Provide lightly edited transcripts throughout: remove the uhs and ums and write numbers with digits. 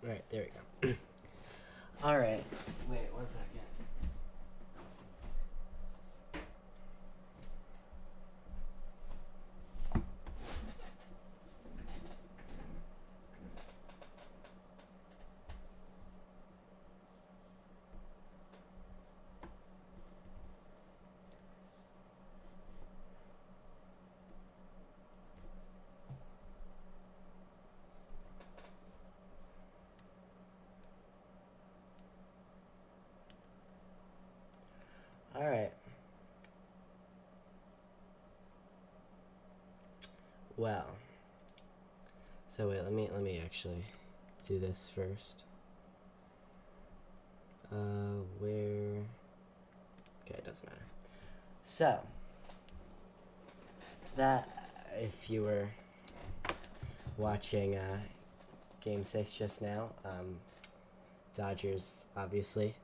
All right, there we go. All right. Wait 1 second. All right. Well, so wait, let me actually do this first. Where? Okay, it doesn't matter. So that, if you were watching Game 6 just now, Dodgers obviously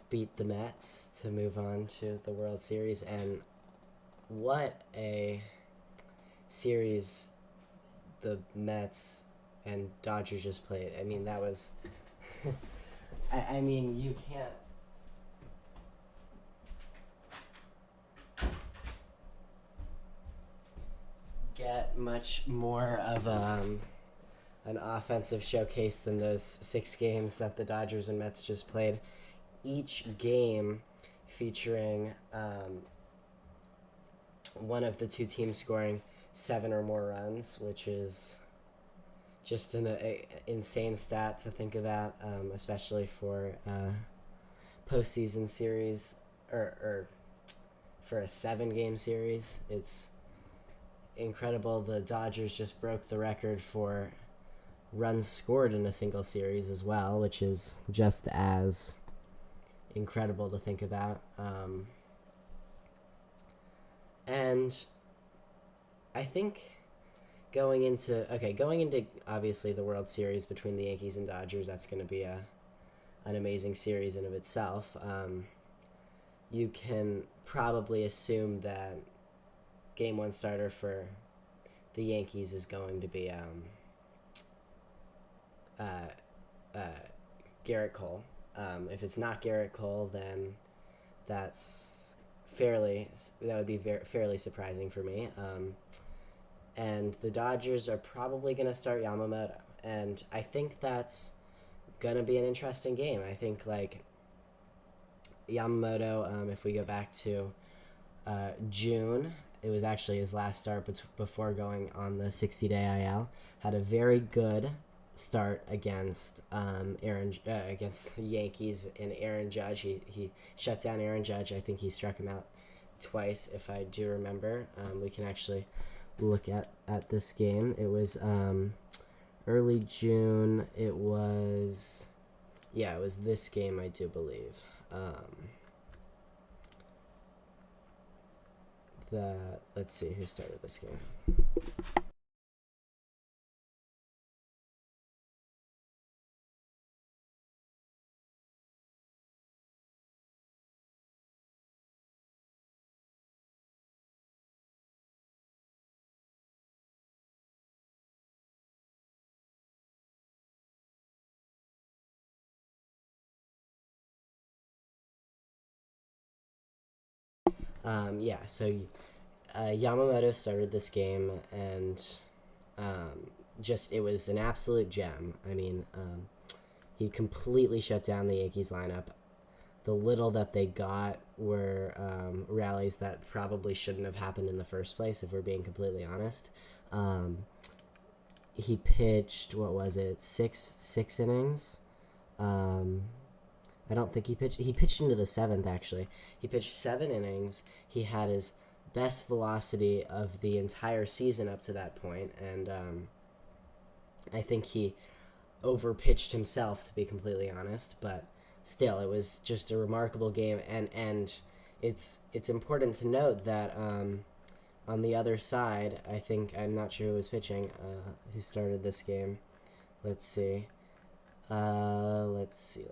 beat the Mets to move on to the World Series, and what a series the Mets and Dodgers just played. I mean, that was. I mean, you can't. Get much more of an offensive showcase than those 6 games that the Dodgers and Mets just played. Each game featuring one of the two teams scoring 7 or more runs, which is just an insane stat to think about, especially for postseason series or for a 7-game series. It's incredible. The Dodgers just broke the record for runs scored in a single series as well, which is just as incredible to think about. And I think going into obviously the World Series between the Yankees and Dodgers, that's going to be an amazing series in of itself. You can probably assume that Game 1 starter for the Yankees is going to be uh, uh, Garrett Cole. If it's not Garrett Cole, then that's that would be fairly surprising for me. And the Dodgers are probably going to start Yamamoto, and I think that's gonna be an interesting game. I think like Yamamoto, if we go back to June, it was actually his last start before going on the 60-day IL. Had a very good start against against the Yankees and Aaron Judge. He shut down Aaron Judge. I think he struck him out twice, if I do remember. We can actually look at this game. It was early June. It was this game, I do believe. Let's see who started this game. So Yamamoto started this game, and just it was an absolute gem. I mean, he completely shut down the Yankees lineup. The little that they got were rallies that probably shouldn't have happened in the first place, if we're being completely honest. Um, he pitched, what was it, six innings. Um, I don't think he pitched. He pitched into the seventh, actually. He pitched 7 innings. He had his best velocity of the entire season up to that point, and I think he overpitched himself, to be completely honest. But still, it was just a remarkable game, and it's important to note that on the other side, I think I'm not sure who was pitching, who started this game. Let's see. Let's see.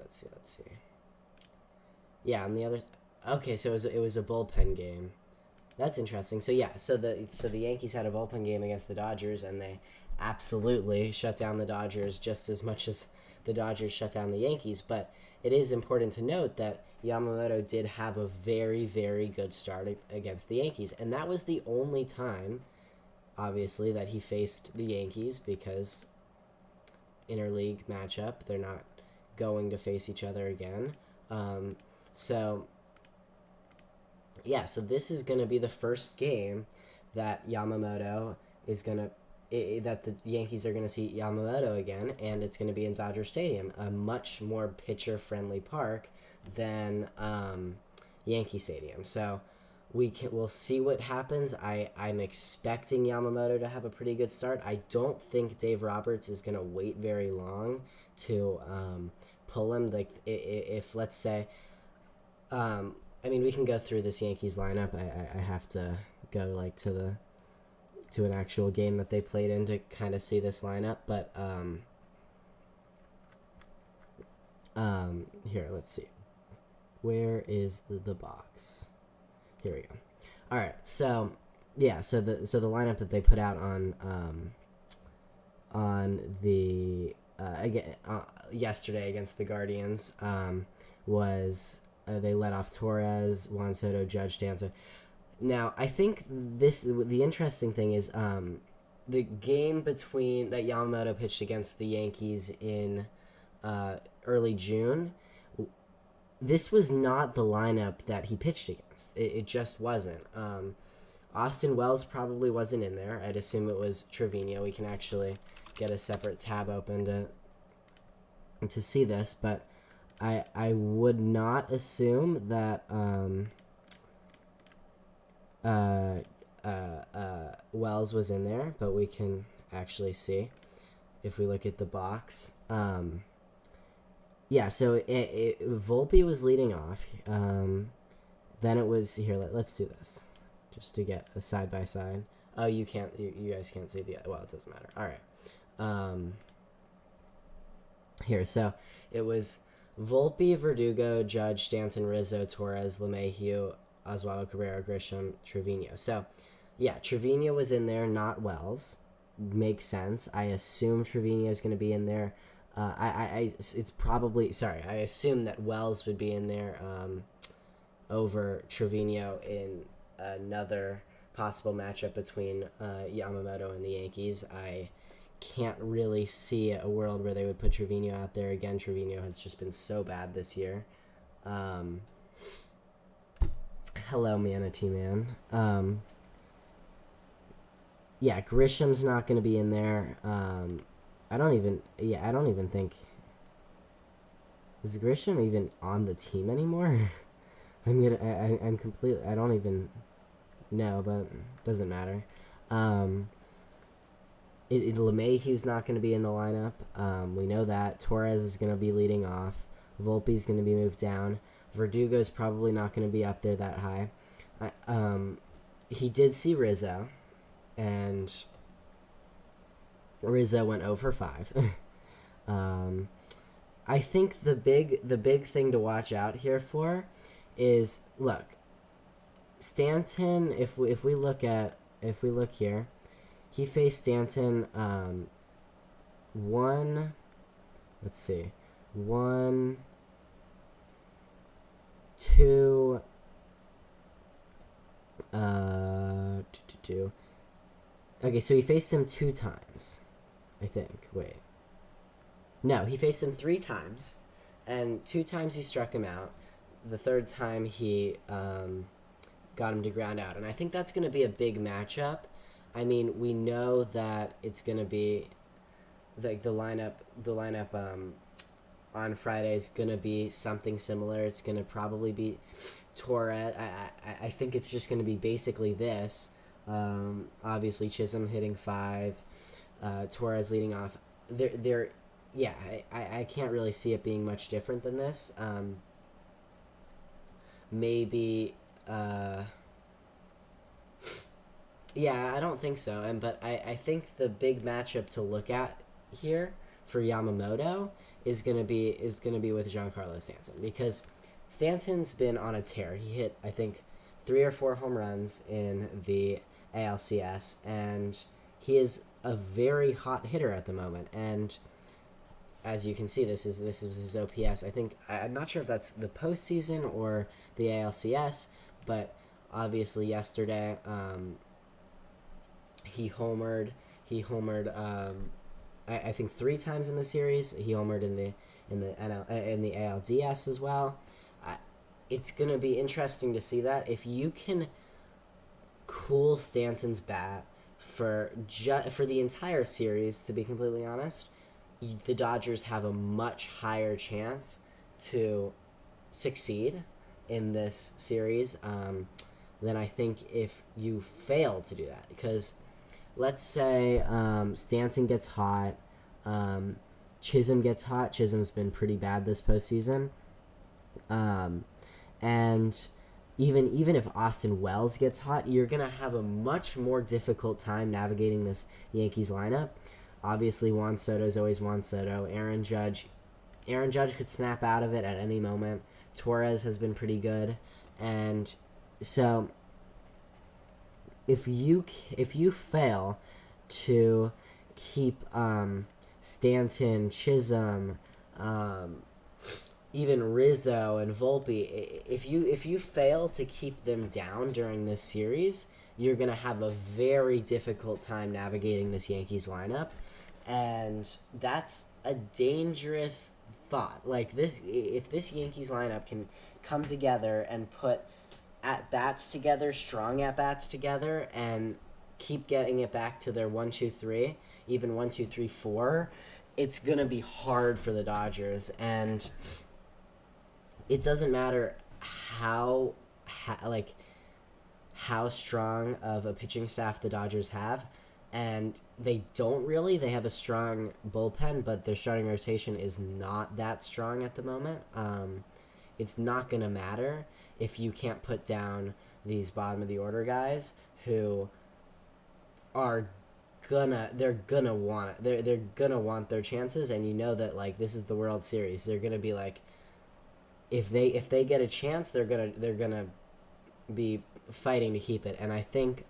Yeah, on the other. Okay, so it was a bullpen game. That's interesting. So yeah, so the Yankees had a bullpen game against the Dodgers, and they absolutely shut down the Dodgers just as much as the Dodgers shut down the Yankees. But it is important to note that Yamamoto did have a very, very good start against the Yankees. And that was the only time, obviously, that he faced the Yankees because interleague matchup, they're not going to face each other again. So, yeah, so this is going to be the first game that Yamamoto is going to that the Yankees are going to see Yamamoto again, and it's going to be in Dodger Stadium, a much more pitcher-friendly park than Yankee Stadium. So we'll see what happens. I'm expecting Yamamoto to have a pretty good start. I don't think Dave Roberts is going to wait very long to pull him. Like if let's say, I mean, we can go through this Yankees lineup. I have to go like to an actual game that they played in to kind of see this lineup. But here, let's see. Where is the box? Here we go. All right, so yeah, so the lineup that they put out on the again yesterday against the Guardians was they let off Torres, Juan Soto, Judge, Stanton. Now, I think the interesting thing is the game between that Yamamoto pitched against the Yankees in early June. This was not the lineup that he pitched against. It just wasn't. Austin Wells probably wasn't in there. I'd assume it was Trevino. We can actually get a separate tab open to see this, but I would not assume that Wells was in there, but we can actually see if we look at the box. Yeah, so Volpe was leading off. Then it was here. Let's do this just to get a side by side. Oh, you can't. You guys can't see the. Well, it doesn't matter. All right. Here, so it was Volpe, Verdugo, Judge, Stanton, Rizzo, Torres, LeMahieu, Oswaldo Cabrera, Grisham, Trevino. So, yeah, Trevino was in there, not Wells. Makes sense. I assume Trevino is going to be in there. It's probably I assume that Wells would be in there over Trevino in another possible matchup between Yamamoto and the Yankees. I can't really see a world where they would put Trevino out there again. Trevino has just been so bad this year. Hello, Manatee Man. Yeah, Grisham's not going to be in there. I don't even think. Is Grisham even on the team anymore? I'm completely. I don't even know, but doesn't matter. LeMahieu's not going to be in the lineup. We know that Torres is going to be leading off. Volpe's going to be moved down. Verdugo's probably not going to be up there that high. He did see Rizzo, and Rizzo went 0 for 5. I think the big thing to watch out here for is, look, Stanton. If we look here, he faced Stanton one, 2, 2. Okay, so he faced him 2 times, I think. Wait. No, he faced him 3 times, and 2 times he struck him out. The 3rd time he got him to ground out, and I think that's going to be a big matchup. I mean, we know that it's going to be like the lineup on Friday is going to be something similar. It's going to probably be Torres. I think it's just going to be basically this. Obviously, Chisholm hitting 5, Torres leading off. I can't really see it being much different than this. Maybe. Yeah, I don't think so. But I think the big matchup to look at here for Yamamoto is gonna be with Giancarlo Stanton, because Stanton's been on a tear. He hit, I think, 3 or 4 home runs in the ALCS, and he is a very hot hitter at the moment, and as you can see, this is his OPS. I think I'm not sure if that's the postseason or the ALCS, but obviously yesterday he homered. He homered. I think 3 times in the series. He homered in the ALDS as well. It's gonna be interesting to see that if you can cool Stanton's bat for the entire series. To be completely honest, the Dodgers have a much higher chance to succeed in this series than I think if you fail to do that. Because let's say Stanton gets hot, Chisholm gets hot. Chisholm's been pretty bad this postseason, and even if Austin Wells gets hot, you're gonna have a much more difficult time navigating this Yankees lineup. Obviously, Juan Soto's always Juan Soto. Aaron Judge could snap out of it at any moment. Torres has been pretty good, and so if you fail to keep Stanton, Chisholm, even Rizzo and Volpe, if you fail to keep them down during this series, you're gonna have a very difficult time navigating this Yankees lineup, and that's a dangerous thought. Like this, if this Yankees lineup can come together and put at bats together, strong at bats together, and keep getting it back to their 1-2-3, even 1-2-3-4, it's gonna be hard for the Dodgers. And it doesn't matter how strong of a pitching staff the Dodgers have, and they don't really. They have a strong bullpen, but their starting rotation is not that strong at the moment. It's not gonna matter if you can't put down these bottom of the order guys who are they're gonna want their chances, and you know that like this is the World Series. They're gonna be like, if they get a chance, they're gonna be fighting to keep it. And I think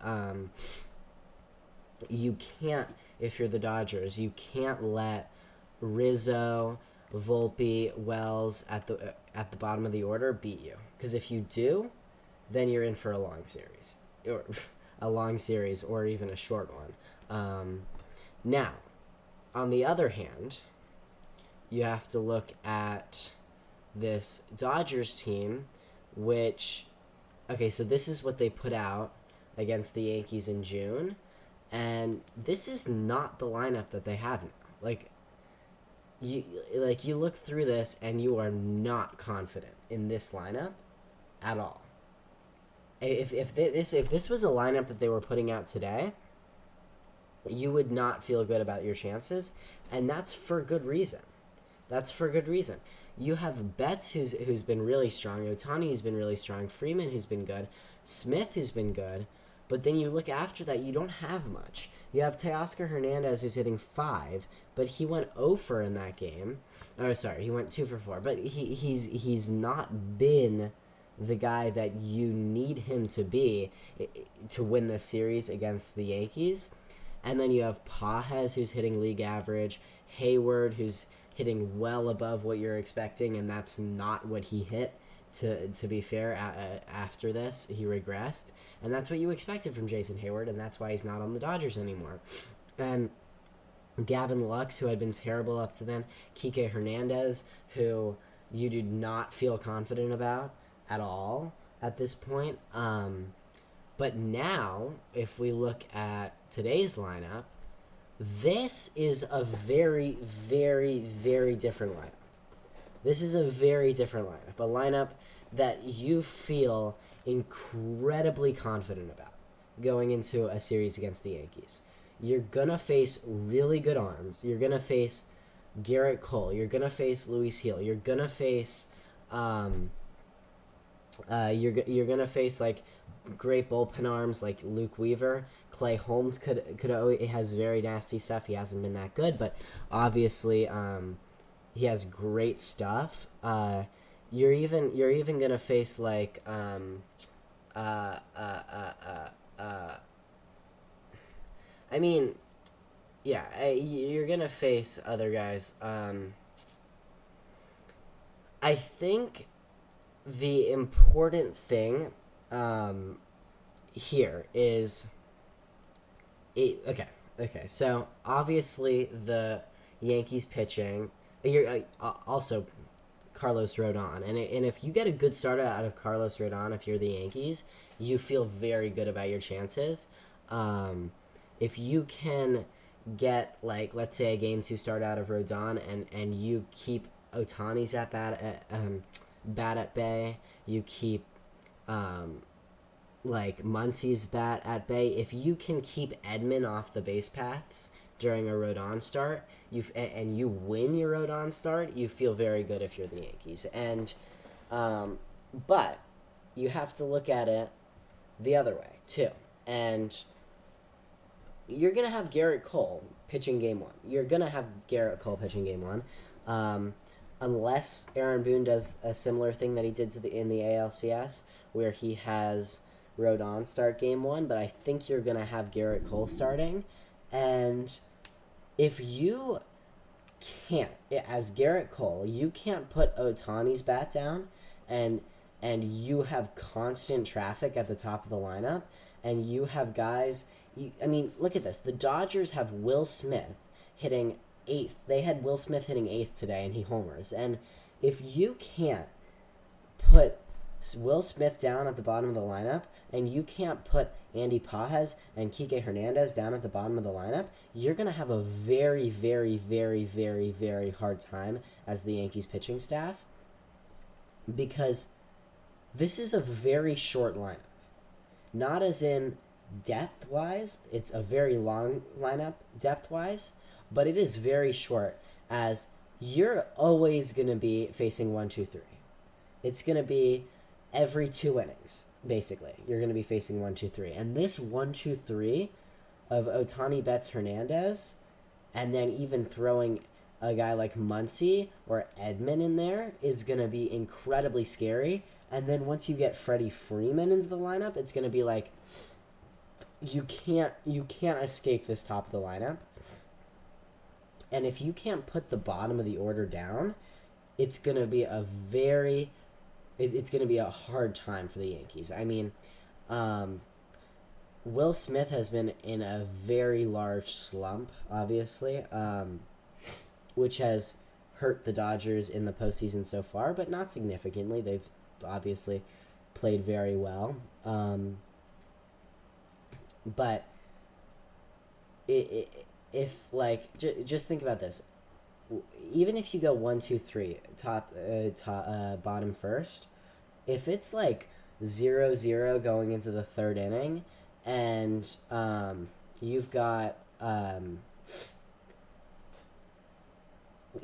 you can't, if you're the Dodgers, you can't let Rizzo, Volpe, Wells at the bottom of the order beat you. Because if you do, then you're in for a long series, or even a short one. Now, on the other hand, you have to look at this Dodgers team, which, okay, so this is what they put out against the Yankees in June, and this is not the lineup that they have now. You look through this and you are not confident in this lineup at all. If this was a lineup that they were putting out today, you would not feel good about your chances, and that's for good reason. You have Betts, who's been really strong, Ohtani, who's been really strong, Freeman, who's been good, Smith, who's been good, but then you look after that, you don't have much. You have Teoscar Hernandez, who's hitting 5, but he went 0 for in that game. He went 2 for 4, but he's not been the guy that you need him to be to win this series against the Yankees. And then you have Pages, who's hitting league average, Hayward, who's hitting well above what you're expecting, and that's not what he hit. To be fair, after this, he regressed, and that's what you expected from Jason Hayward, and that's why he's not on the Dodgers anymore. And Gavin Lux, who had been terrible up to then, Kike Hernandez, who you did not feel confident about at all at this point. But now, if we look at today's lineup, this is a very, very, very different lineup. This is a very different lineup. A lineup that you feel incredibly confident about going into a series against the Yankees. You're going to face really good arms. You're going to face Garrett Cole. You're going to face Luis Gil. You're going to face you're going to face like great bullpen arms like Luke Weaver. Clay Holmes has very nasty stuff. He hasn't been that good, but obviously he has great stuff. You're even gonna face like I mean, Yeah, you're gonna face other guys. I think the important thing um, here is okay. Okay, so obviously the Yankees pitching. You're also Carlos Rodon, and if you get a good start out of Carlos Rodon, if you're the Yankees, you feel very good about your chances. If you can get, like, let's say a game 2 start out of Rodon, and you keep Otani's at bat at bay, you keep um, like Muncy's bat at bay. If you can keep Edman off the base paths during a Rodon start, and you win your Rodon start, you feel very good if you're the Yankees. And but you have to look at it the other way too. And you're gonna have Garrett Cole pitching game 1. You're gonna have Garrett Cole pitching game 1, unless Aaron Boone does a similar thing that he did in the ALCS, where he has Rodon start game 1. But I think you're gonna have Garrett Cole starting, and if you can't, as Garrett Cole, you can't put Otani's bat down, and you have constant traffic at the top of the lineup, and you have guys. I mean, look at this. The Dodgers have Will Smith hitting 8th. They had Will Smith hitting 8th today, and he homers. And if you can't put Will Smith down at the bottom of the lineup, and you can't put Andy Pages and Kike Hernandez down at the bottom of the lineup, you're going to have a very, very, very, very, very hard time as the Yankees pitching staff, because this is a very short lineup. Not as in depth-wise, it's a very long lineup depth-wise, but it is very short, as you're always going to be facing 1, 2, 3. It's going to be every 2 innings, basically. You're going to be facing 1, 2, 3. And this 1, 2, 3 of Otani, Betts, Hernandez, and then even throwing a guy like Muncy or Edman in there is going to be incredibly scary. And then once you get Freddie Freeman into the lineup, it's going to be like, you can't escape this top of the lineup. And if you can't put the bottom of the order down, it's going to be it's going to be a hard time for the Yankees. I mean, Will Smith has been in a very large slump, obviously, which has hurt the Dodgers in the postseason so far, but not significantly. They've obviously played very well. But if, like, just think about this. Even if you go 1, 2, 3, bottom first, if it's like 0-0 going into the 3rd inning, and you've got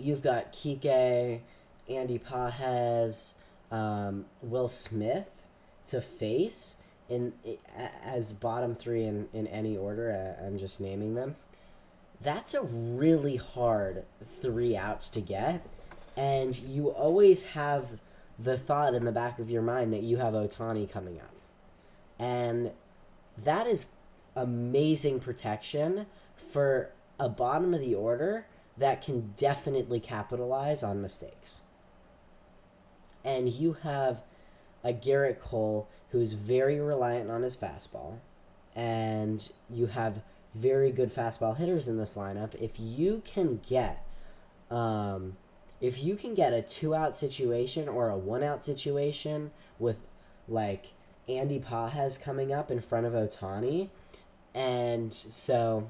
Kike, Andy Pages, Will Smith to face as bottom 3 in any order. I'm just naming them. That's a really hard 3 outs to get, and you always have the thought in the back of your mind that you have Otani coming up. And that is amazing protection for a bottom of the order that can definitely capitalize on mistakes. And you have a Garrett Cole who's very reliant on his fastball, and you have very good fastball hitters in this lineup. If you can get a 2-out situation or a 1-out situation with, like, Andy Pages coming up in front of Otani, and so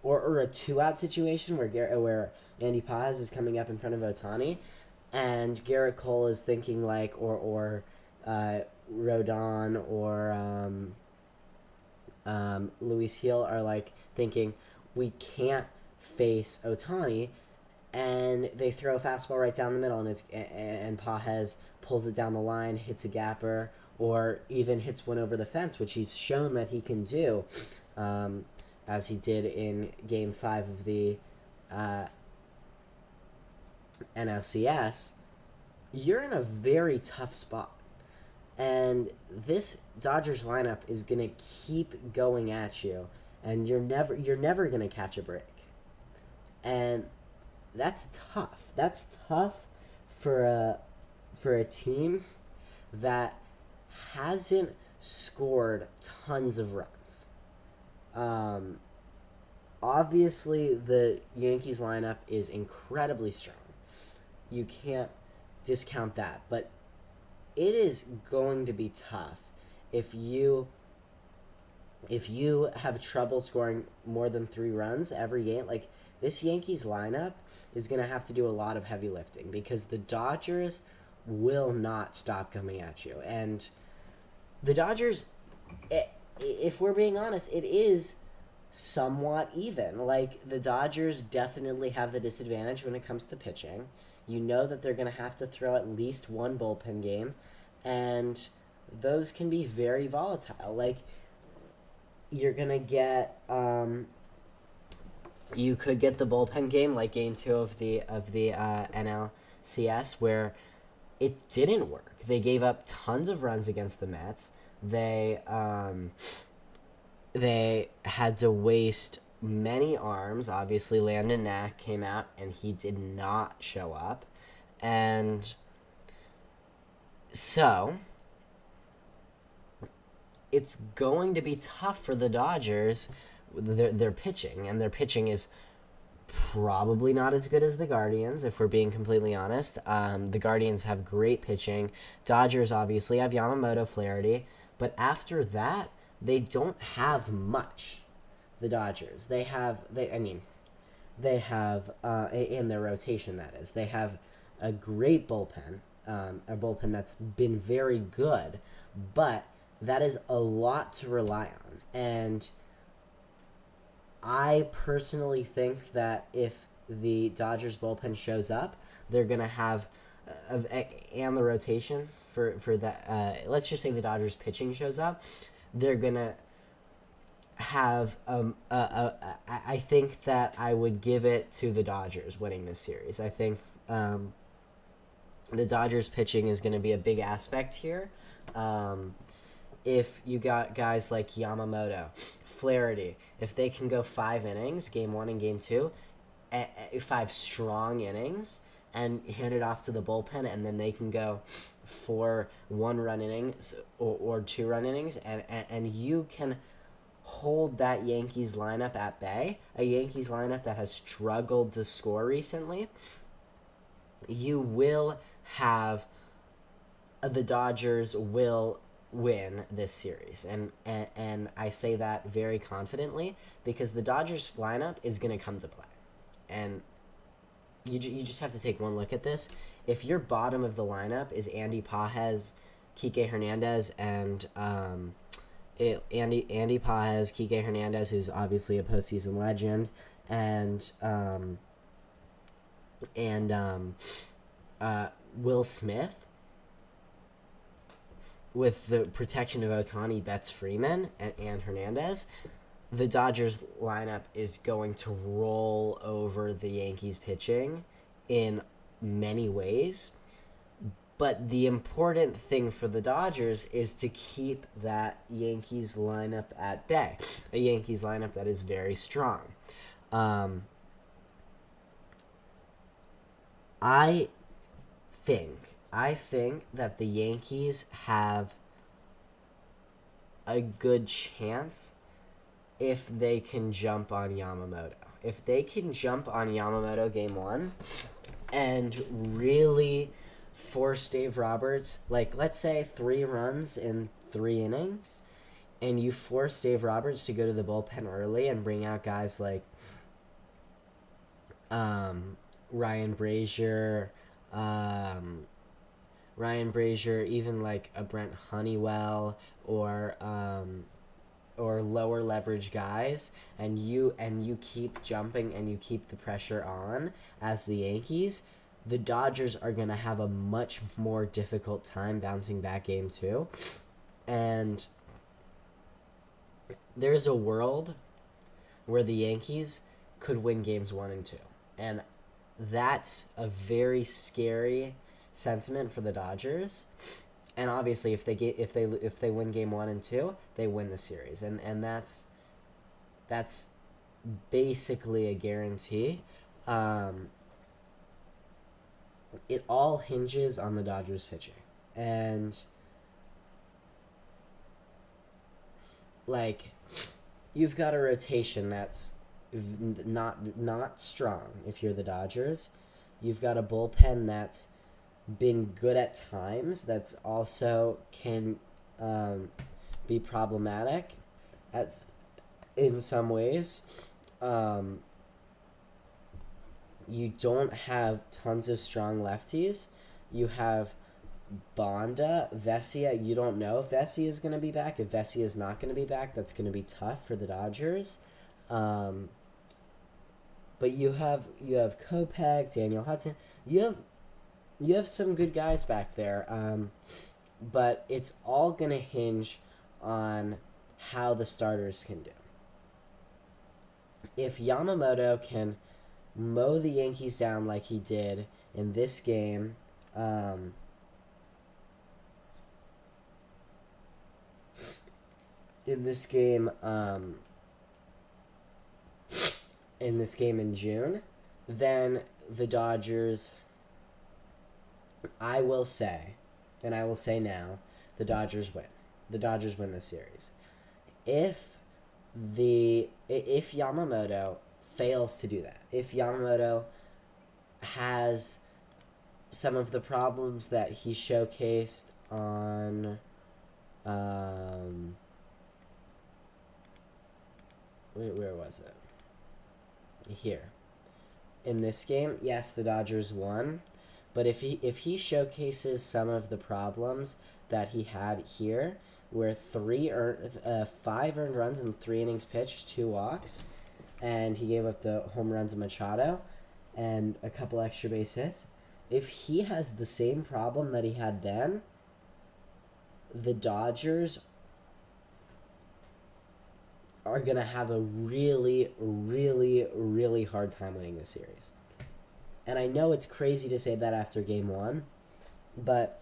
or a 2-out situation where Andy Pages is coming up in front of Otani, and Garrett Cole is thinking, like, or Rodon or Luis Gil are, like, thinking, we can't face Otani, and they throw a fastball right down the middle, and Pages pulls it down the line, hits a gapper, or even hits one over the fence, which he's shown that he can do, as he did in Game 5 of the NLCS. You're in a very tough spot. And this Dodgers lineup is going to keep going at you, and you're never going to catch a break. And that's tough. That's tough for a team that hasn't scored tons of runs. Um, Obviously, the Yankees lineup is incredibly strong. You can't discount that, but it is going to be tough if you have trouble scoring more than 3 runs every game. Like, this Yankees lineup is going to have to do a lot of heavy lifting because the Dodgers will not stop coming at you. And the Dodgers, if we're being honest, it is somewhat even. Like, the Dodgers definitely have the disadvantage when it comes to pitching. You know that they're going to have to throw at least one bullpen game, and those can be very volatile. Like, you're going to get you could get the bullpen game like game 2 of the NLCS, where it didn't work. They gave up tons of runs against the Mets. They had to waste many arms. Obviously, Landon Knack came out and he did not show up. And so it's going to be tough for the Dodgers. Their pitching, and their pitching is probably not as good as the Guardians, if we're being completely honest. The Guardians have great pitching. Dodgers obviously have Yamamoto, Flaherty, but after that, they don't have much. The Dodgers, they have in their rotation, that is, they have a great bullpen, a bullpen that's been very good, but that is a lot to rely on. And I personally think that if the Dodgers bullpen shows up, they're going to have, and the rotation for that, let's just say the Dodgers pitching shows up, they're going to have, I think that I would give it to the Dodgers winning this series. I think the Dodgers pitching is going to be a big aspect here. If you got guys like Yamamoto, Flaherty, if they can go 5 innings, game 1 and game 2, 5 strong innings, and hand it off to the bullpen, and then they can go 4 1-run innings or 2-run innings, and you can hold that Yankees lineup at bay, a Yankees lineup that has struggled to score recently, you will have, the Dodgers will win this series. And I say that very confidently because the Dodgers lineup is going to come to play. And you just have to take one look at this. If your bottom of the lineup is Andy Pages, Kike Hernandez, and Andy Pages, Kike Hernandez, who's obviously a postseason legend, and Will Smith, with the protection of Ohtani, Betts, Freeman, and Hernandez, the Dodgers lineup is going to roll over the Yankees pitching in many ways. But the important thing for the Dodgers is to keep that Yankees lineup at bay, a Yankees lineup that is very strong. I think that the Yankees have a good chance if they can jump on Yamamoto. If they can jump on Yamamoto game 1 and really force Dave Roberts, like, let's say 3 runs in 3 innings, and you force Dave Roberts to go to the bullpen early and bring out guys like Ryan Brazier, even like a Brent Honeywell, or lower leverage guys, and you keep jumping and you keep the pressure on as the Yankees, the Dodgers are going to have a much more difficult time bouncing back game 2. And there's a world where the Yankees could win games 1 and 2. And that's a very scary sentiment for the Dodgers. And obviously, if they win game 1 and 2, they win the series, and that's basically a guarantee. Um, it all hinges on the Dodgers pitching. And, like, you've got a rotation that's not strong if you're the Dodgers. You've got a bullpen that's been good at times, that's also can be problematic at in some ways. Um, you don't have tons of strong lefties. You have Bonda, Vesia. You don't know if Vesia is going to be back. If Vesia is not going to be back, that's going to be tough for the Dodgers. Um, but you have Kopech, Daniel Hudson. You have some good guys back there. But it's all going to hinge on how the starters can do. If Yamamoto can mow the Yankees down like he did in this game, in this game in June, then the Dodgers, I will say, and I will say now, the Dodgers win. The Dodgers win this series. If Yamamoto fails to do that, if Yamamoto has some of the problems that he showcased on where was it? Here. In this game, yes, the Dodgers won, but if he showcases some of the problems that he had here, where 5 earned runs in 3 innings pitched, 2 walks, and he gave up the home run to Machado and a couple extra base hits. If he has the same problem that he had then, the Dodgers are going to have a really, really, really hard time winning this series. And I know it's crazy to say that after game 1, but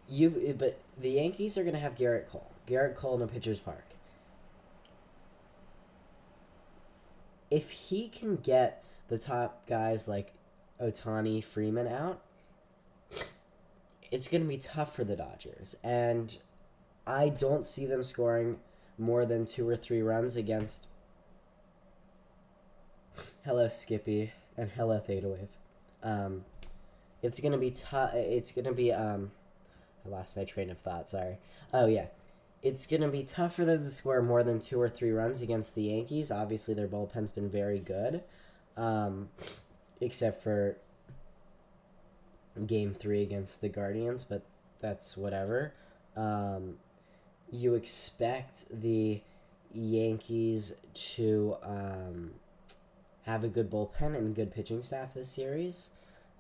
the Yankees are going to have Garrett Cole in a pitcher's park. If he can get the top guys like Ohtani, Freeman out, it's going to be tough for the Dodgers. And I don't see them scoring more than 2 or 3 runs against... Hello, Skippy, and hello, Theta Wave. It's going to be tough. It's going to be... I lost my train of thought, sorry. Oh, yeah. It's going to be tough for them to score more than 2 or 3 runs against the Yankees. Obviously, their bullpen's been very good, except for Game 3 against the Guardians, but that's whatever. You expect the Yankees to have a good bullpen and good pitching staff this series,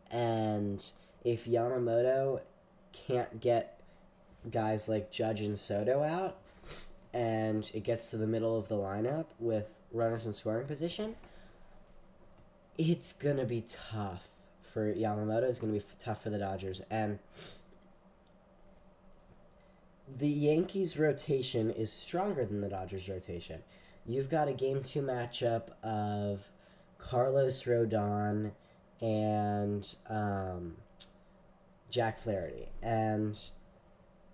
and if Yamamoto can't get guys like Judge and Soto out, and it gets to the middle of the lineup with runners in scoring position, it's going to be tough for Yamamoto. It's going to be tough for the Dodgers. And the Yankees' rotation is stronger than the Dodgers' rotation. You've got a Game 2 matchup of Carlos Rodon and Jack Flaherty. And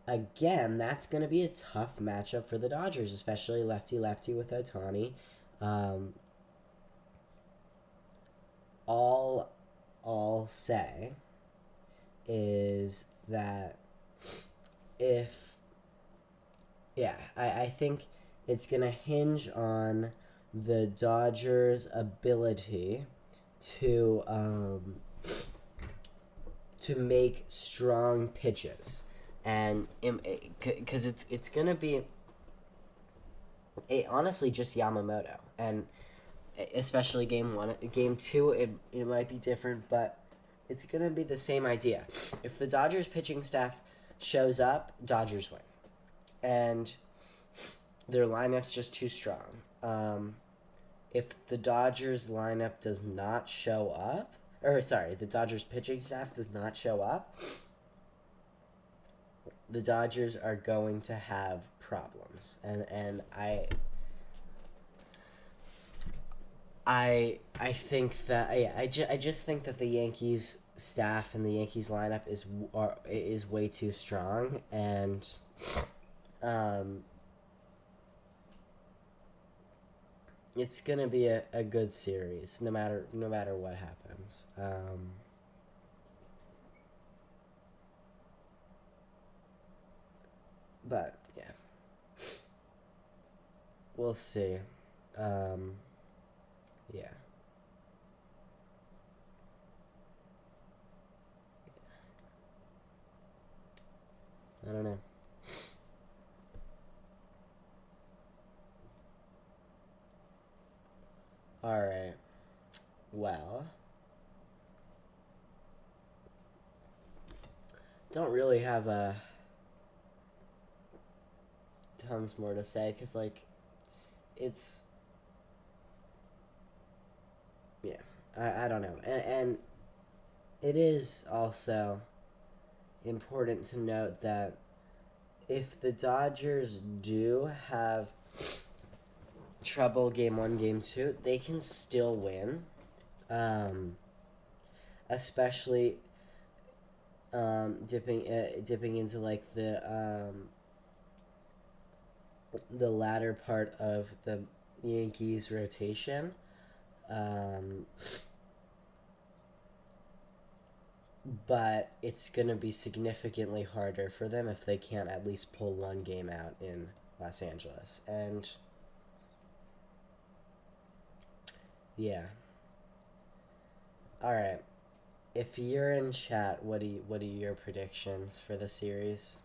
again, that's going to be a tough matchup for the Dodgers, especially lefty-lefty with Ohtani. All I'll say is that I think it's going to hinge on the Dodgers' ability to make strong pitches. And because it's going to be honestly just Yamamoto. And especially Game 1. Game 2, it might be different, but it's going to be the same idea. If the Dodgers pitching staff shows up, Dodgers win. And their lineup's just too strong. If the Dodgers lineup does not show up, the Dodgers pitching staff does not show up, the Dodgers are going to have problems. And I think that I just think that the Yankees staff and the Yankees lineup is way too strong, and um, it's gonna be a good series no matter what happens. But yeah, we'll see. Um, yeah, I don't know. All right. Well, don't really have tons more to say because like it's yeah I don't know and it is also important to note that if the Dodgers do have trouble game one, game two, they can still win. Um, Especially dipping into like the latter part of the Yankees rotation. Um, but it's gonna be significantly harder for them if they can't at least pull one game out in Los Angeles. And yeah. All right. If you're in chat, what are your predictions for the series?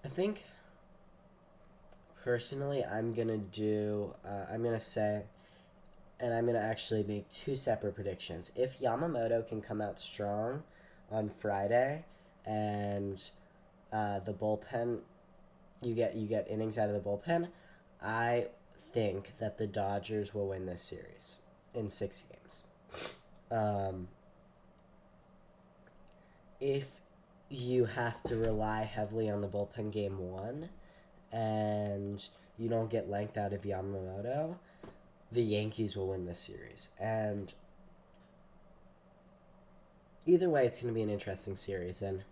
I think personally, I'm gonna say, and I'm gonna actually make two separate predictions. If Yamamoto can come out strong on Friday, and the bullpen, you get innings out of the bullpen, I think that the Dodgers will win this series in 6 games. Um, if you have to rely heavily on the bullpen game one, and you don't get length out of Yamamoto, the Yankees will win this series. And either way, it's going to be an interesting series. And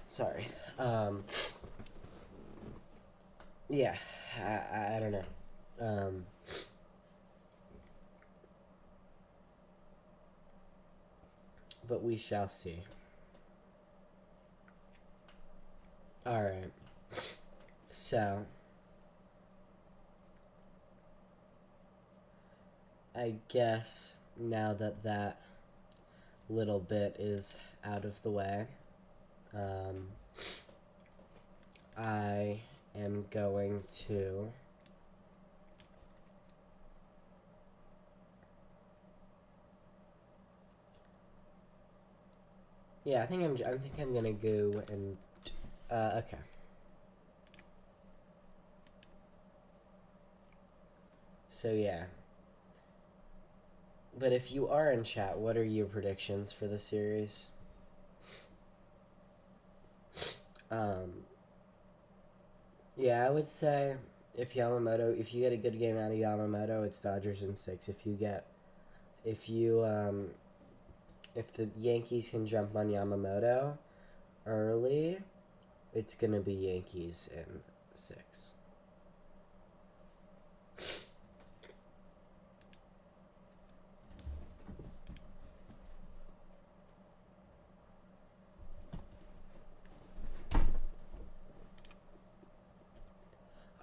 sorry, yeah, I don't know. Um, but we shall see. All right. So, I guess now that that little bit is out of the way, um, I am going to yeah, I think I'm gonna go and okay. So yeah. But if you are in chat, what are your predictions for the series? Um, yeah, I would say if you get a good game out of Yamamoto, it's Dodgers in six. If you, if the Yankees can jump on Yamamoto early, it's gonna be Yankees in six.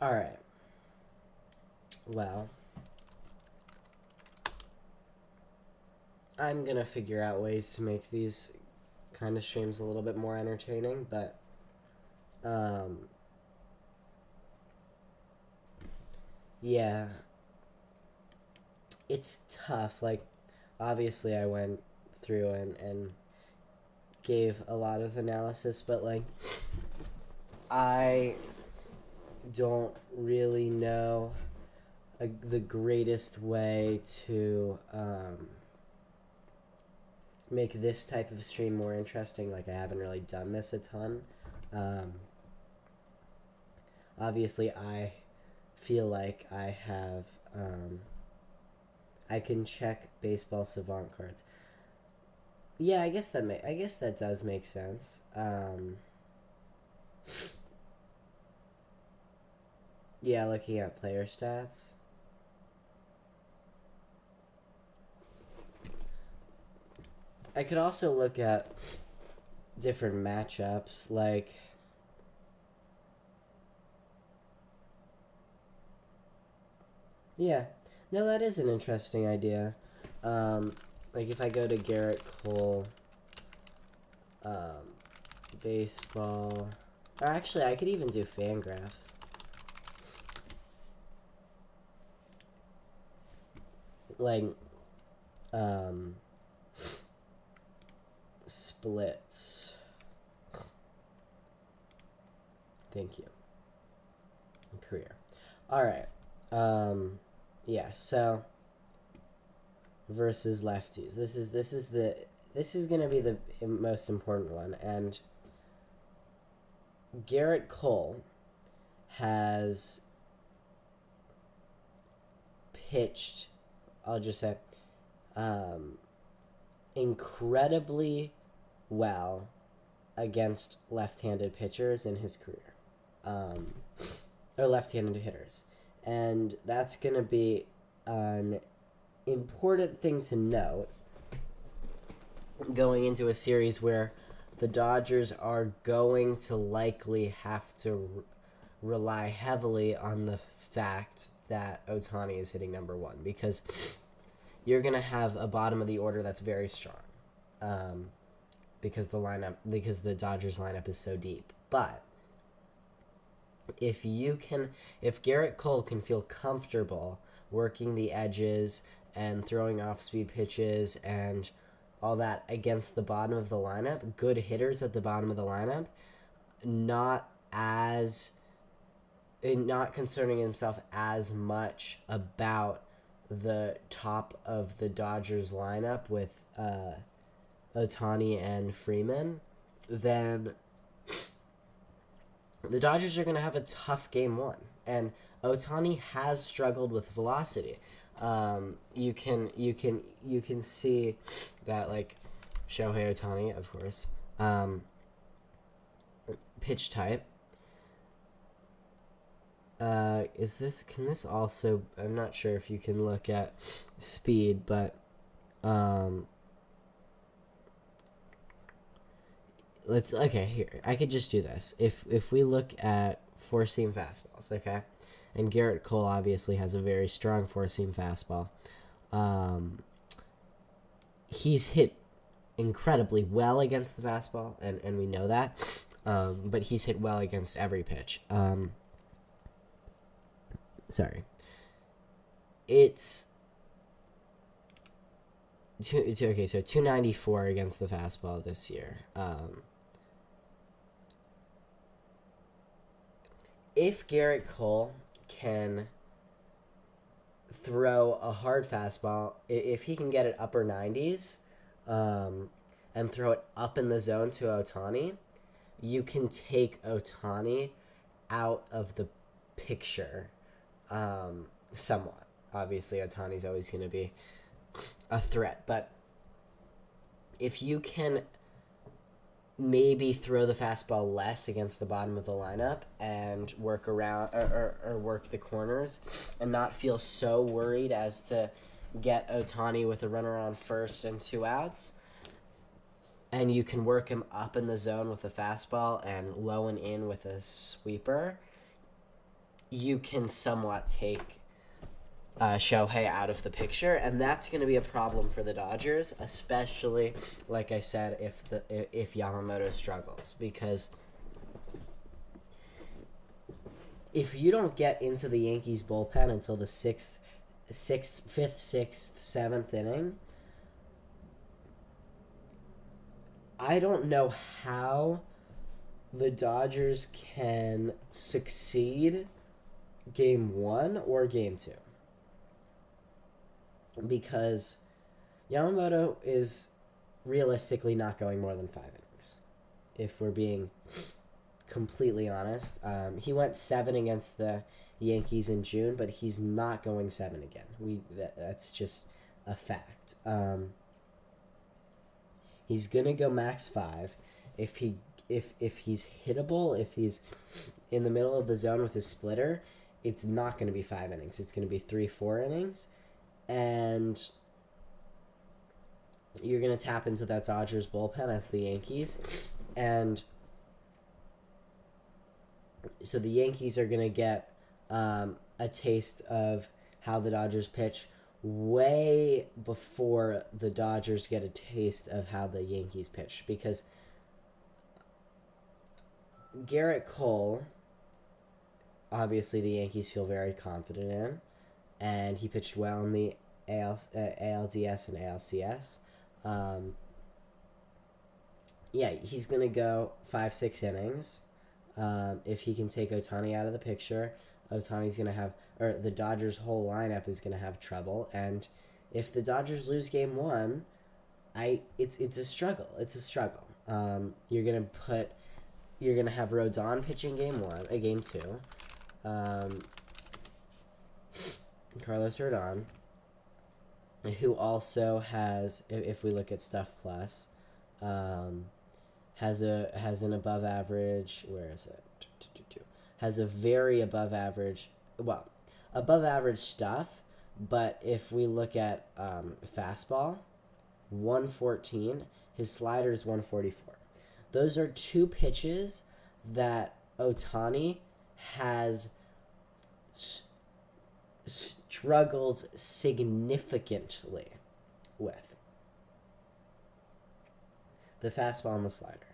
All right. Well, I'm gonna figure out ways to make these kind of streams a little bit more entertaining, but um, yeah, it's tough. Like, obviously, I went through and gave a lot of analysis, but like, I don't really know the greatest way to make this type of stream more interesting. Like, I haven't really done this a ton. Obviously, I feel like I have I can check baseball savant cards. Yeah, I guess that does make sense. Yeah, looking at player stats. I could also look at different matchups, like yeah. No, that is an interesting idea. Like if I go to Garrett Cole, baseball, or actually I could even do Fangraphs. Like, splits. Thank you. Career. All right. Yeah. So versus lefties. This is gonna be the most important one, and Garrett Cole has pitched. I'll just say, incredibly well against left-handed pitchers in his career, or left-handed hitters, and that's gonna be an important thing to note going into a series where the Dodgers are going to likely have to rely heavily on the fact that Ohtani is hitting number one, because you're going to have a bottom of the order that's very strong, because the Dodgers lineup is so deep. But if Garrett Cole can feel comfortable working the edges and throwing off-speed pitches and all that against the bottom of the lineup, good hitters at the bottom of the lineup, not concerning himself as much about the top of the Dodgers lineup with Ohtani and Freeman, then the Dodgers are going to have a tough game one. And Ohtani has struggled with velocity. You can see that, like, Shohei Ohtani, of course, pitch type. Can this also, I'm not sure if you can look at speed, but here, I could just do this. If we look at four-seam fastballs, okay, and Garrett Cole obviously has a very strong four-seam fastball. He's hit incredibly well against the fastball, and we know that, but he's hit well against every pitch. It's so 294 against the fastball this year. If Garrett Cole can throw a hard fastball, if he can get it upper 90s, and throw it up in the zone to Ohtani, you can take Ohtani out of the picture, somewhat. Obviously, Ohtani's always going to be a threat, but if you can maybe throw the fastball less against the bottom of the lineup and work around or work the corners and not feel so worried as to get Ohtani with a runner on first and 2 outs, and you can work him up in the zone with a fastball and low and in with a sweeper, you can somewhat take Shohei out of the picture, and that's going to be a problem for the Dodgers, especially, like I said, if Yamamoto struggles, because if you don't get into the Yankees bullpen until the fifth, sixth, seventh inning, I don't know how the Dodgers can succeed game 1 or game 2. Because Yamamoto is realistically not going more than 5 innings. If we're being completely honest. He went 7 against the Yankees in June, but he's not going 7 again. That's just a fact. He's gonna go max 5. If he's hittable, if he's in the middle of the zone with his splitter, it's not gonna be 5 innings. It's gonna be 3-4 innings, and you're gonna tap into that Dodgers bullpen as the Yankees, and so the Yankees are gonna get a taste of how the Dodgers pitch way before the Dodgers get a taste of how the Yankees pitch, because Garrett Cole, obviously the Yankees feel very confident in, and he pitched well in the ALDS and ALCS. He's going to go 5-6 innings. If he can take Ohtani out of the picture, Ohtani's going to have, or the Dodgers' whole lineup is going to have trouble. And if the Dodgers lose game 1, it's a struggle. It's a struggle. You're going to have Rodon pitching game 2. Carlos Rodon, who also has, if we look at Stuff Plus, has an above average. Where is it? Has a very above average stuff, but if we look at fastball, 114, his slider is 144. Those are 2 pitches that Ohtani has struggles significantly with. The fastball and the slider.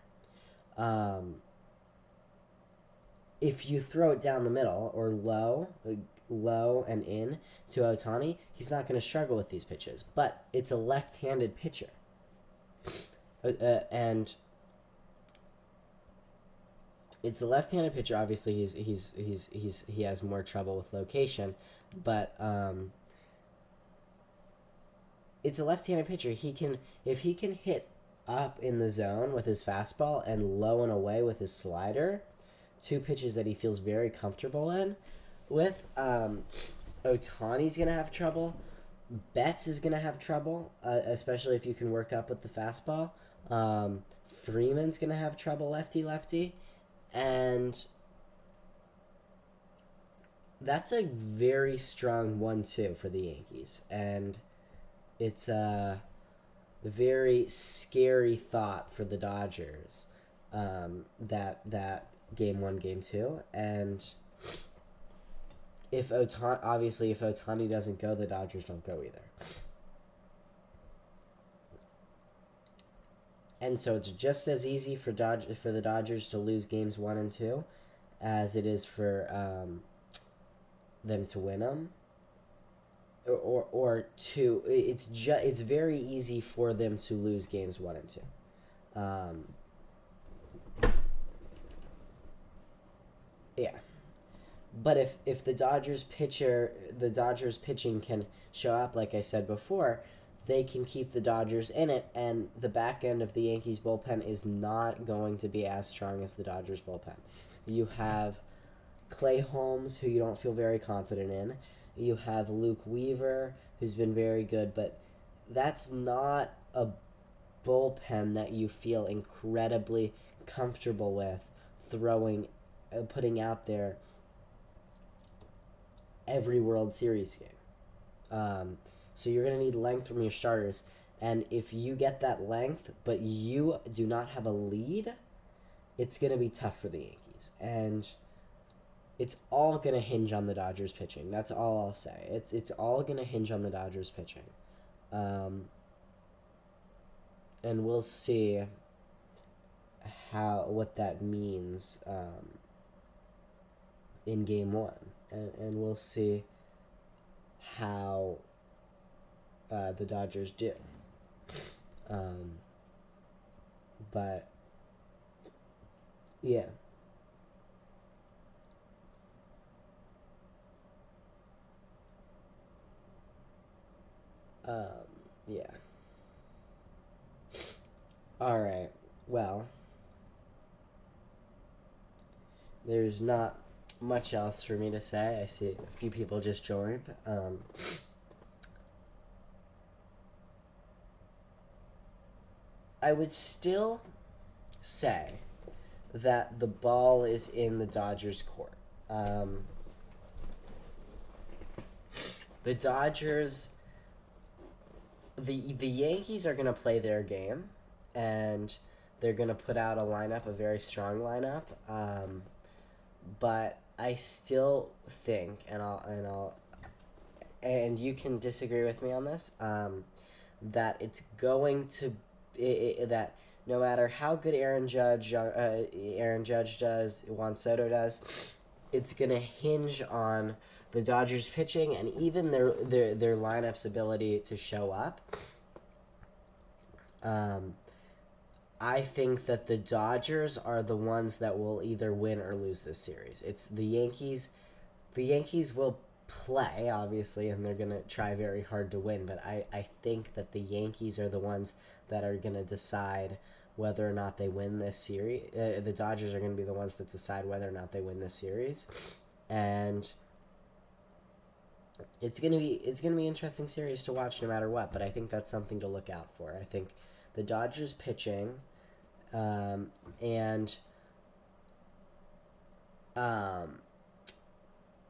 If you throw it down the middle or low and in to Ohtani, he's not going to struggle with these pitches. But it's a left-handed pitcher, and it's a left-handed pitcher. Obviously, he has more trouble with location, but it's a left-handed pitcher. If he can hit up in the zone with his fastball and low and away with his slider, 2 pitches that he feels very comfortable with. Ohtani's going to have trouble. Betts is going to have trouble, especially if you can work up with the fastball. Freeman's going to have trouble lefty. And that's a very strong 1-2 for the Yankees. And it's a very scary thought for the Dodgers, that game 1, game 2. And if Ohtani doesn't go, the Dodgers don't go either. And so it's just as easy for the Dodgers to lose games 1 and 2 as it is for them to win them. Or 2. It's very easy for them to lose games 1 and 2. Yeah. But if the Dodgers pitching can show up, like I said before, they can keep the Dodgers in it, and the back end of the Yankees bullpen is not going to be as strong as the Dodgers bullpen. You have Clay Holmes, who you don't feel very confident in. You have Luke Weaver, who's been very good, but that's not a bullpen that you feel incredibly comfortable with putting out there every World Series game. So you're going to need length from your starters. And if you get that length, but you do not have a lead, it's going to be tough for the Yankees. And it's all going to hinge on the Dodgers pitching. That's all I'll say. It's all going to hinge on the Dodgers pitching. And we'll see what that means in game 1. And we'll see how the Dodgers do. But yeah. Yeah. All right. Well, there's not much else for me to say. I see a few people just joined. I would still say that the ball is in the Dodgers' court. The Dodgers, the Yankees are going to play their game, and they're going to put out a lineup, a very strong lineup. But I still think, and you can disagree with me on this, that it's going to that no matter how good Aaron Judge does, Juan Soto does, it's gonna hinge on the Dodgers pitching and even their lineup's ability to show up. I think that the Dodgers are the ones that will either win or lose this series. It's the Yankees. The Yankees will play, obviously, and they're going to try very hard to win, but I think that the Yankees are the ones that are going to decide whether or not they win this series. The Dodgers are going to be the ones that decide whether or not they win this series. And it's going to be an interesting series to watch no matter what, but I think that's something to look out for. I think the Dodgers pitching and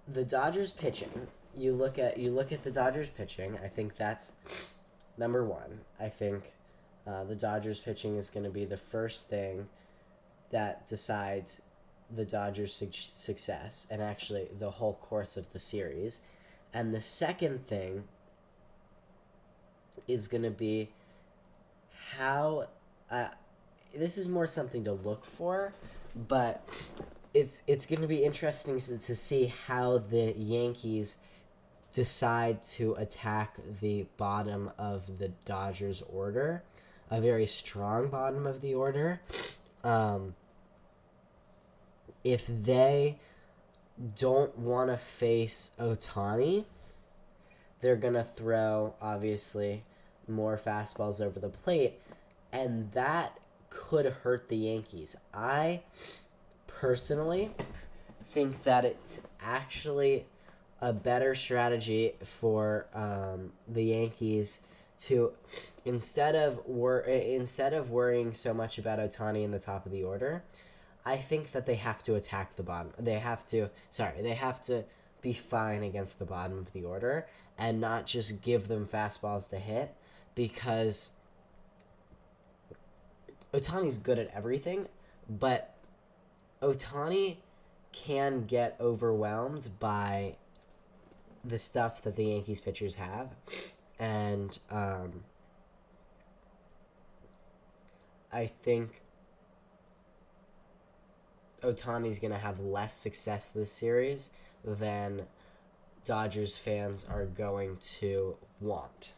the Dodgers pitching. You look at the Dodgers pitching. I think that's number one. I think the Dodgers pitching is going to be the first thing that decides the Dodgers' success and actually the whole course of the series. And the second thing is going to be how. This is more something to look for, but it's going to be interesting to see how the Yankees decide to attack the bottom of the Dodgers order, a very strong bottom of the order. If they don't want to face Ohtani, they're going to throw, obviously, more fastballs over the plate, and that could hurt the Yankees. I personally think that it's actually a better strategy for the Yankees to instead of worrying so much about Ohtani in the top of the order. I think that they have to attack the bottom. They have to be fine against the bottom of the order and not just give them fastballs to hit, because Ohtani's good at everything, but Ohtani can get overwhelmed by the stuff that the Yankees pitchers have, and I think Ohtani's going to have less success this series than Dodgers fans are going to want.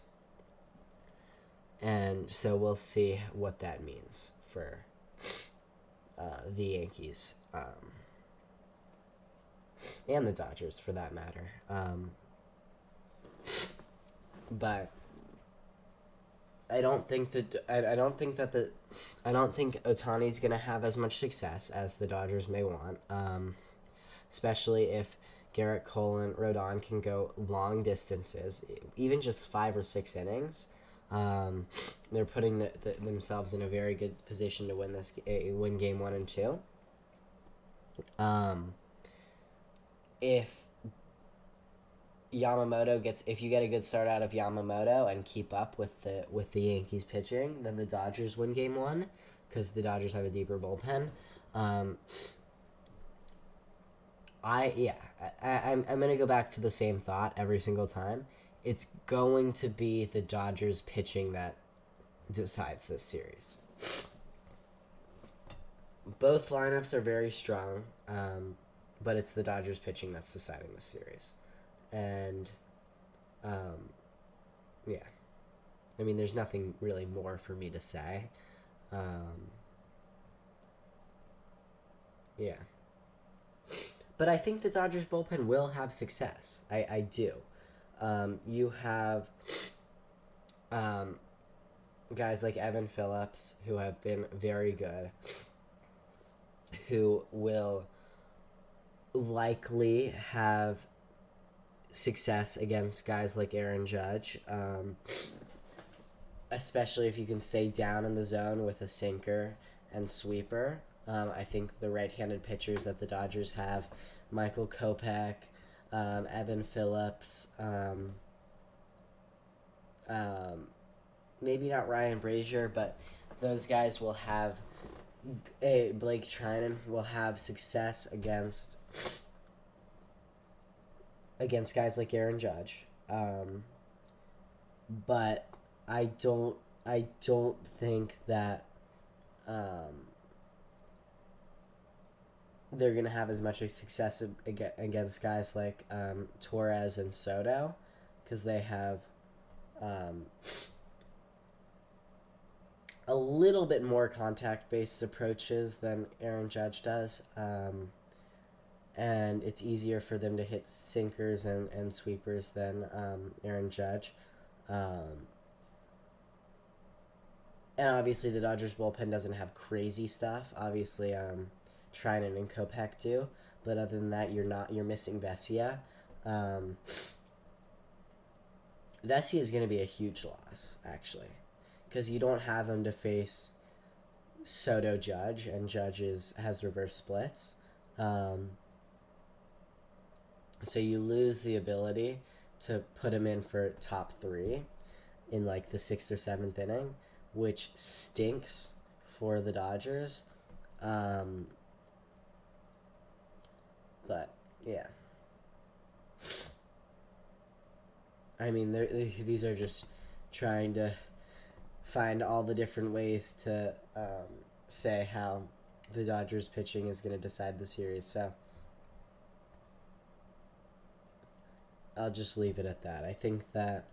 And so we'll see what that means for the Yankees and the Dodgers, for that matter. But I don't think Ohtani's gonna have as much success as the Dodgers may want, especially if Garrett Cole and Rodon can go long distances, even just 5 or 6 innings. They're putting themselves in a very good position to win game 1 and 2. If you get a good start out of Yamamoto and keep up with the Yankees pitching, then the Dodgers win game 1 because the Dodgers have a deeper bullpen. I'm gonna go back to the same thought every single time. It's going to be the Dodgers pitching that decides this series. Both lineups are very strong, but it's the Dodgers pitching that's deciding this series. And, yeah. I mean, there's nothing really more for me to say. Yeah. But I think the Dodgers bullpen will have success. I do. You have um, guys like Evan Phillips, who have been very good, who will likely have success against guys like Aaron Judge, especially if you can stay down in the zone with a sinker and sweeper. I think the right-handed pitchers that the Dodgers have, Michael Kopech, Evan Phillips, maybe not Ryan Brazier, but those guys will have Blake Trinan will have success against guys like Aaron Judge. But I don't think that they're gonna have as much success against guys like Torres and Soto, because they have a little bit more contact-based approaches than Aaron Judge does, and it's easier for them to hit sinkers and sweepers than Aaron Judge. And obviously the Dodgers bullpen doesn't have crazy stuff. Obviously, Trinan and Kopech do, but other than that, you're missing Vesia. Vesia is going to be a huge loss, actually, because you don't have him to face Soto Judge, and Judge has reverse splits. So you lose the ability to put him in for top 3 in like the 6th or 7th inning, which stinks for the Dodgers. But yeah, I mean, these are just trying to find all the different ways to say how the Dodgers pitching is going to decide the series. So I'll just leave it at that. I think that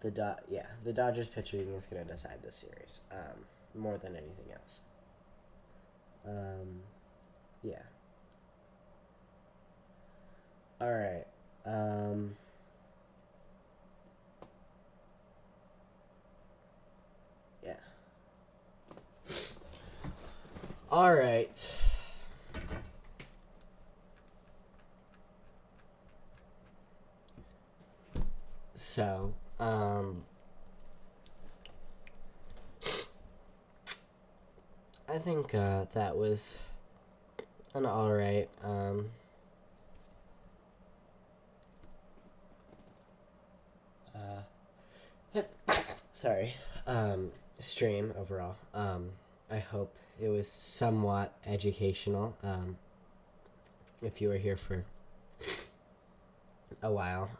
the Dodgers pitching is going to decide the series more than anything else. Yeah. All right. Yeah. All right. So, I think that was an alright stream overall. I hope it was somewhat educational. If you were here for a while.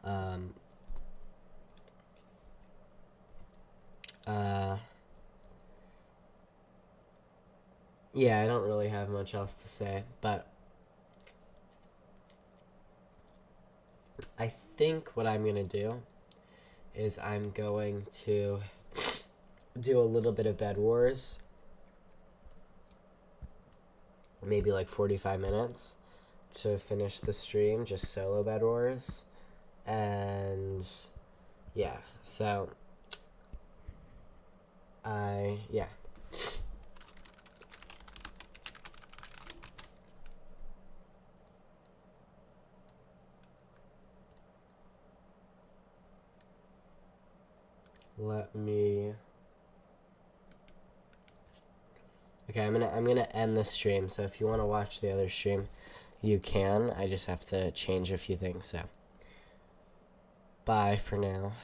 Yeah, I don't really have much else to say, but I think what I'm going to do is I'm going to do a little bit of Bed Wars, maybe like 45 minutes to finish the stream, just solo Bed Wars, and yeah, so yeah. Let me. Okay, I'm gonna end the stream. So if you want to watch the other stream, you can. I just have to change a few things. So bye for now.